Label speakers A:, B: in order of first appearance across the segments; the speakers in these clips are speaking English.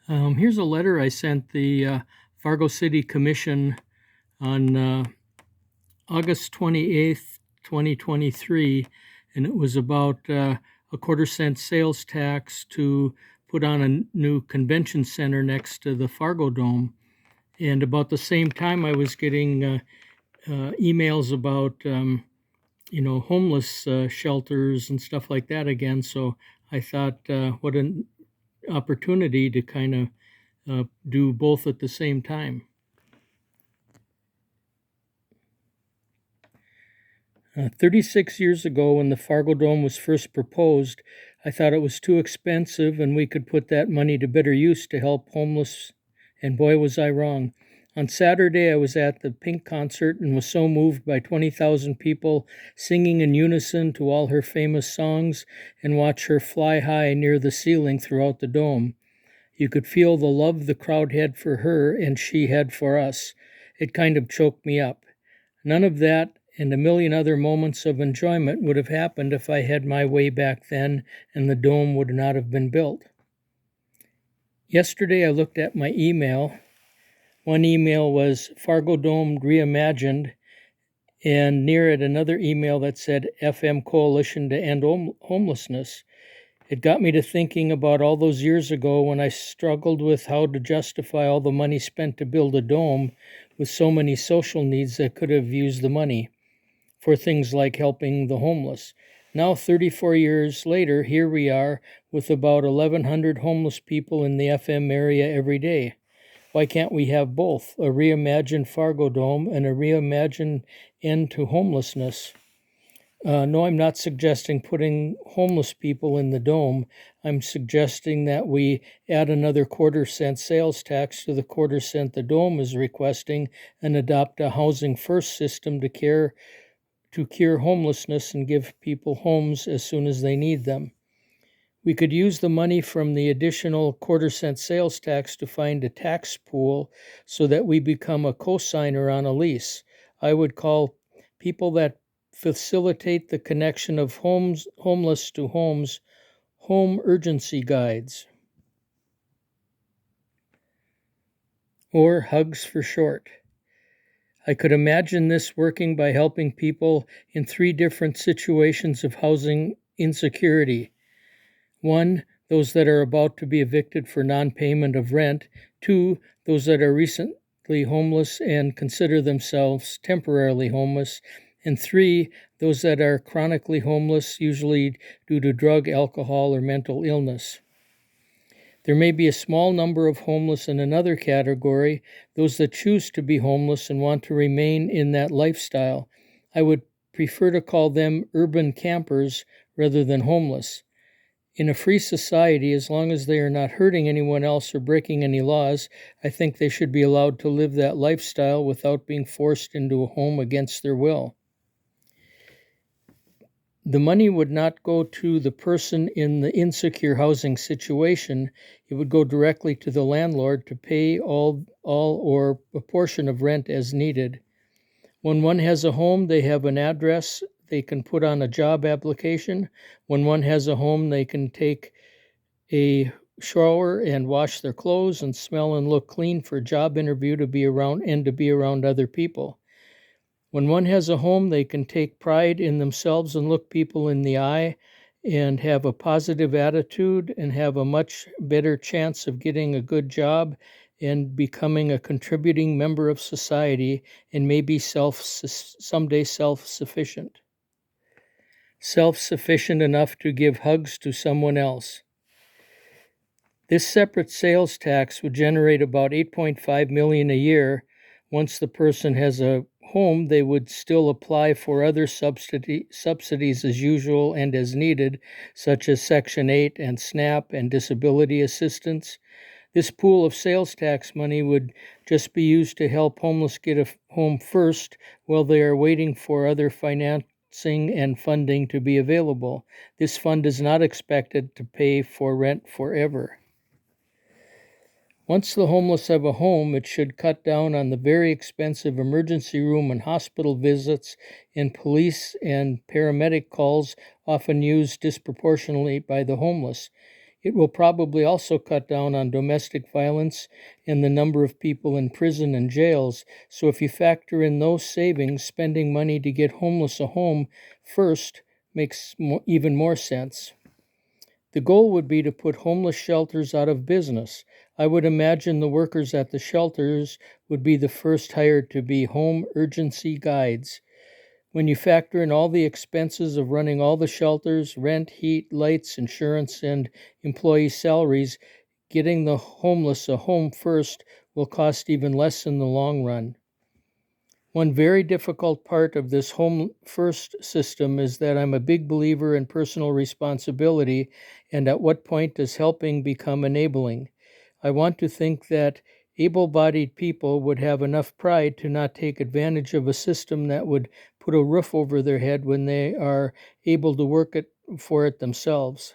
A: Here's a letter I sent the Fargo City Commission on August 28th, 2023, and it was about a quarter-cent sales tax to put on a new convention center next to the Fargodome. And about the same time, I was getting emails about, homeless shelters and stuff like that again. So I thought, what an opportunity to kind of do both at the same time. 36 years ago, when the Fargodome was first proposed, I thought it was too expensive and we could put that money to better use to help homeless, and boy was I wrong. On Saturday, I was at the Pink concert and was so moved by 20,000 people singing in unison to all her famous songs and watch her fly high near the ceiling throughout the dome. You could feel the love the crowd had for her and she had for us. It kind of choked me up. None of that and a million other moments of enjoyment would have happened if I had my way back then and the dome would not have been built. Yesterday I looked at my email. One email was Fargodome Reimagined, and near it another email that said FM Coalition to End Homelessness. It got me to thinking about all those years ago when I struggled with how to justify all the money spent to build a dome with so many social needs that could have used the money for things like helping the homeless. Now, 34 years later, here we are with about 1,100 homeless people in the FM area every day. Why can't we have both, a reimagined Fargodome and a reimagined end to homelessness? No, I'm not suggesting putting homeless people in the dome. I'm suggesting that we add another quarter-cent sales tax to the quarter-cent the dome is requesting and adopt a housing first system to cure homelessness and give people homes as soon as they need them. We could use the money from the additional quarter-cent sales tax to find a tax pool so that we become a co-signer on a lease. I would call people that facilitate the connection of homeless to homes, home urgency guides, or hugs for short. I could imagine this working by helping people in 3 different situations of housing insecurity. 1, those that are about to be evicted for non-payment of rent. 2, those that are recently homeless and consider themselves temporarily homeless. And 3, those that are chronically homeless, usually due to drug, alcohol, or mental illness. There may be a small number of homeless in another category, those that choose to be homeless and want to remain in that lifestyle. I would prefer to call them urban campers rather than homeless. In a free society, as long as they are not hurting anyone else or breaking any laws, I think they should be allowed to live that lifestyle without being forced into a home against their will. The money would not go to the person in the insecure housing situation. It would go directly to the landlord to pay all or a portion of rent as needed. When one has a home, they have an address they can put on a job application. When one has a home, they can take a shower and wash their clothes and smell and look clean for a job interview to be around other people. When one has a home, they can take pride in themselves and look people in the eye and have a positive attitude and have a much better chance of getting a good job and becoming a contributing member of society and maybe someday self-sufficient. Self-sufficient enough to give hugs to someone else. This separate sales tax would generate about $8.5 million a year. Once the person has a home, they would still apply for other subsidies as usual and as needed, such as Section 8 and SNAP and disability assistance. This pool of sales tax money would just be used to help homeless get a home first while they are waiting for other financing and funding to be available. This fund is not expected to pay for rent forever. Once the homeless have a home, it should cut down on the very expensive emergency room and hospital visits and police and paramedic calls often used disproportionately by the homeless. It will probably also cut down on domestic violence and the number of people in prison and jails. So if you factor in those savings, spending money to get homeless a home first makes even more sense. The goal would be to put homeless shelters out of business. I would imagine the workers at the shelters would be the first hired to be home urgency guides. When you factor in all the expenses of running all the shelters, rent, heat, lights, insurance, and employee salaries, getting the homeless a home first will cost even less in the long run. One very difficult part of this home first system is that I'm a big believer in personal responsibility, and at what point does helping become enabling? I want to think that able bodied people would have enough pride to not take advantage of a system that would put a roof over their head when they are able to work for it themselves.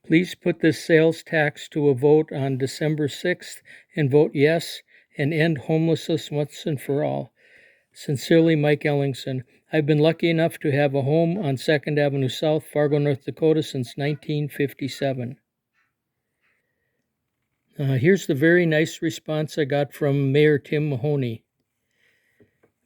A: Please put this sales tax to a vote on December 6th and vote yes and end homelessness once and for all. Sincerely, Mike Ellingson. I've been lucky enough to have a home on 2nd Avenue South, Fargo, North Dakota since 1957. Here's the very nice response I got from Mayor Tim Mahoney.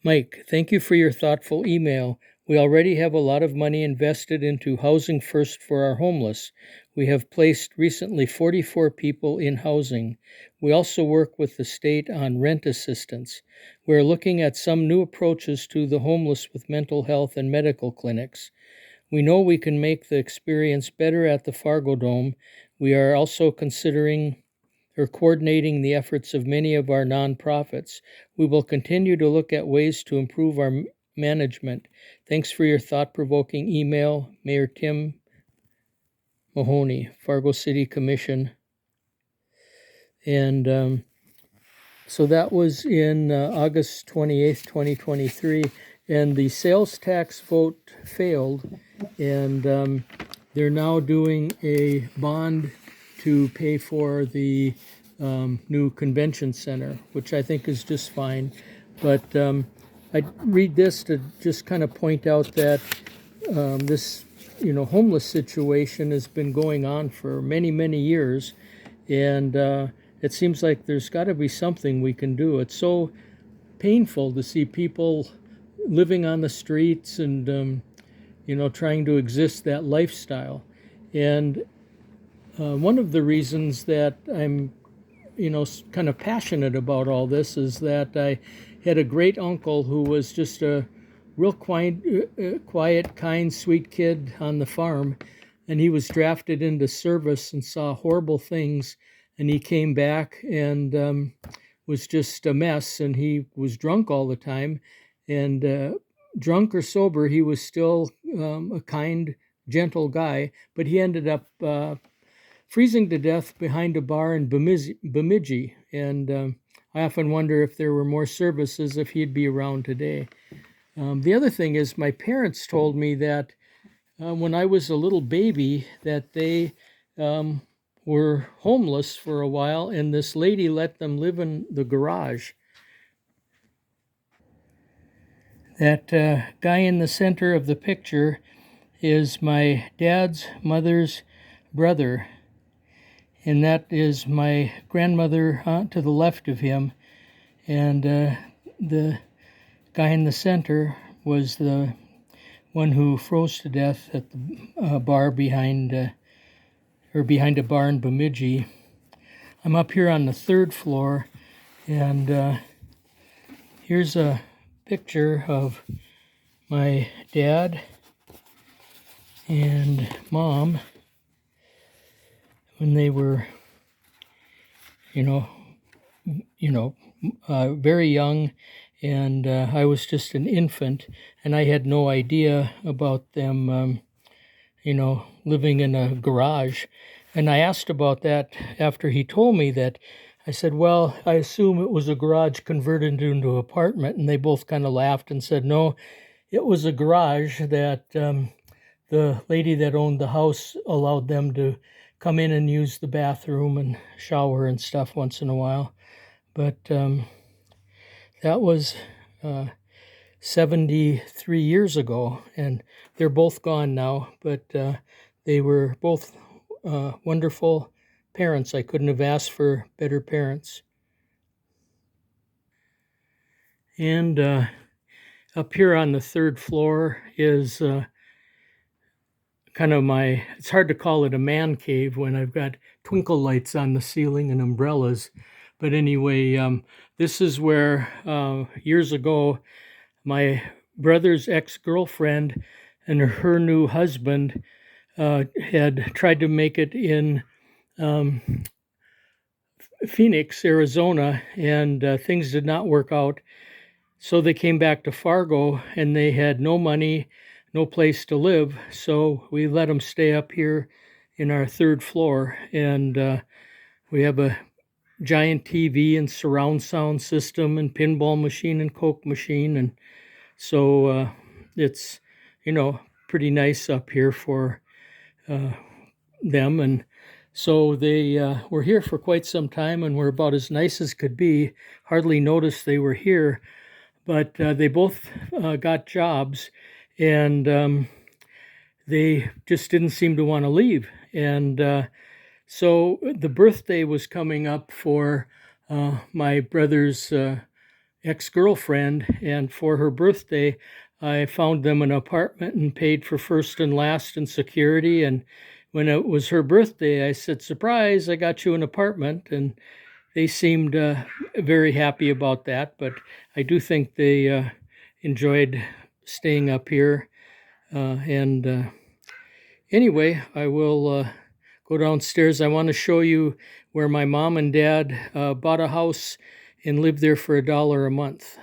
A: Mike, thank you for your thoughtful email. We already have a lot of money invested into Housing First for our homeless. We have placed recently 44 people in housing. We also work with the state on rent assistance. We're looking at some new approaches to the homeless with mental health and medical clinics. We know we can make the experience better at the Fargodome. We are also coordinating the efforts of many of our nonprofits. We will continue to look at ways to improve our management. Thanks for your thought-provoking email, Mayor Tim Mahoney, Fargo City Commission. And so that was in August 28th, 2023, and the sales tax vote failed, and they're now doing a bond to pay for the new convention center, which I think is just fine. But I read this to just kind of point out that this, homeless situation has been going on for many, many years, and it seems like there's got to be something we can do. It's so painful to see people living on the streets and trying to exist that lifestyle. And one of the reasons that I'm kind of passionate about all this is that I had a great uncle who was just a real quiet, kind, sweet kid on the farm, and he was drafted into service and saw horrible things, and he came back and was just a mess, and he was drunk all the time, and drunk or sober, he was still a kind, gentle guy, but he ended up freezing to death behind a bar in Bemidji, and I often wonder if there were more services if he'd be around today. The other thing is my parents told me that when I was a little baby that they were homeless for a while, and this lady let them live in the garage. That guy in the center of the picture is my dad's mother's brother, and that is my grandmother to the left of him, and the guy in the center was the one who froze to death at the bar behind a bar in Bemidji. I'm up here on the 3rd floor, and here's a picture of my dad and mom when they were, very young, and I was just an infant, and I had no idea about them, living in a garage. And I asked about that after he told me that. I said, well, I assume it was a garage converted into an apartment, and they both kind of laughed and said, no, it was a garage that the lady that owned the house allowed them to come in and use the bathroom and shower and stuff once in a while. But that was 73 years ago, and they're both gone now, but they were both wonderful parents. I couldn't have asked for better parents. And up here on the third floor is kind of it's hard to call it a man cave when I've got twinkle lights on the ceiling and umbrellas. But anyway, this is where years ago my brother's ex-girlfriend and her new husband had tried to make it in Phoenix, Arizona, and things did not work out. So they came back to Fargo, and they had no money, no place to live. So we let them stay up here in our third floor, and we have a giant TV and surround sound system and pinball machine and Coke machine, and so it's pretty nice up here for them. And so they were here for quite some time and were about as nice as could be. Hardly noticed they were here, but they both got jobs, and they just didn't seem to want to leave. And so the birthday was coming up for my brother's ex-girlfriend, and for her birthday, I found them an apartment and paid for first and last and security. And when it was her birthday, I said, "Surprise, I got you an apartment." And they seemed very happy about that, but I do think they enjoyed staying up here. And anyway, I will go downstairs. I want to show you where my mom and dad bought a house and lived there for $1 a month.